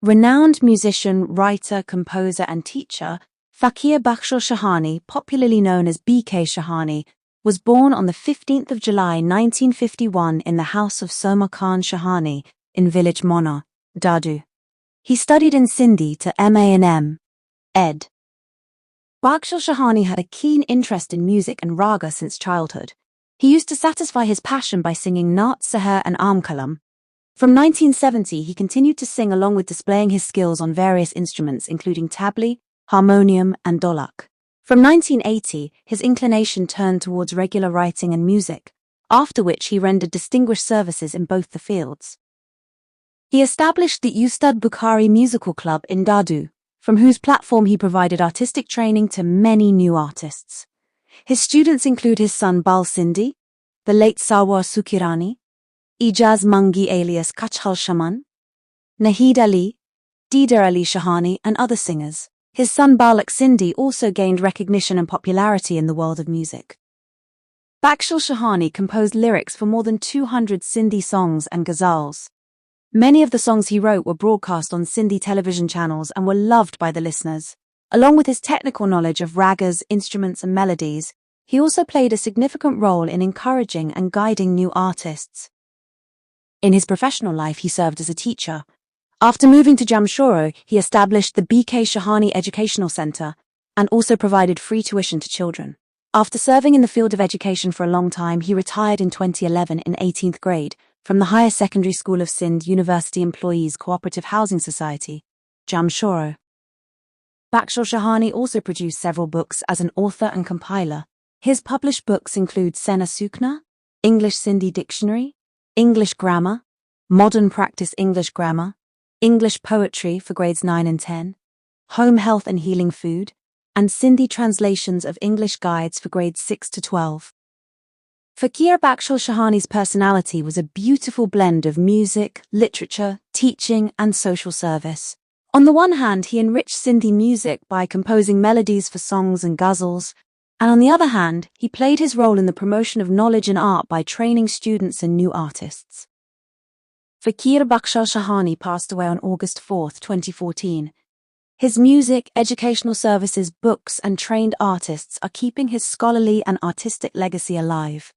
Renowned musician, writer, composer, and teacher, Faqir Bakhshal Shahani, popularly known as BK Shahani, was born on the 15th of July 1951 in the house of Soma Khan Shahani in village Mona, Dadu. He studied in Sindhi to MA and M. Ed. Bakhshal Shahani had a keen interest in music and raga since childhood. He used to satisfy his passion by singing Naat, Seher and Kalam. From 1970, he continued to sing along with displaying his skills on various instruments including tabli, harmonium and dholak. From 1980, his inclination turned towards regular writing and music, after which he rendered distinguished services in both the fields. He established the Ustad Bukhari Musical Club in Dadu, from whose platform he provided artistic training to many new artists. His students include his son Bal Sindhi, the late Sarwar Sukirani, Ijaz Mangi alias Kachhal Shaman, Nahid Ali, Deedar Ali Shahani and other singers. His son Balak Sindhi also gained recognition and popularity in the world of music. Bakhshal Shahani composed lyrics for more than 200 Sindhi songs and ghazals. Many of the songs he wrote were broadcast on Sindhi television channels and were loved by the listeners. Along with his technical knowledge of ragas, instruments and melodies, he also played a significant role in encouraging and guiding new artists. In his professional life, he served as a teacher. After moving to Jamshoro, he established the BK Shahani Educational Centre and also provided free tuition to children. After serving in the field of education for a long time, he retired in 2011 in 18th grade from the Higher Secondary School of Sindh University Employees Cooperative Housing Society, Jamshoro. Bakhshal Shahani also produced several books as an author and compiler. His published books include Sena Sukna, English Sindhi Dictionary, English Grammar, Modern Practice English Grammar, English Poetry for grades 9 and 10, Home Health and Healing Food, and Sindhi translations of English guides for grades 6 to 12. Faqir Bakhshal Shahani's personality was a beautiful blend of music, literature, teaching, and social service. On the one hand, he enriched Sindhi music by composing melodies for songs and ghazals, and on the other hand, he played his role in the promotion of knowledge and art by training students and new artists. Faqir Bakhshal Shahani passed away on August 4, 2014. His music, educational services, books, and trained artists are keeping his scholarly and artistic legacy alive.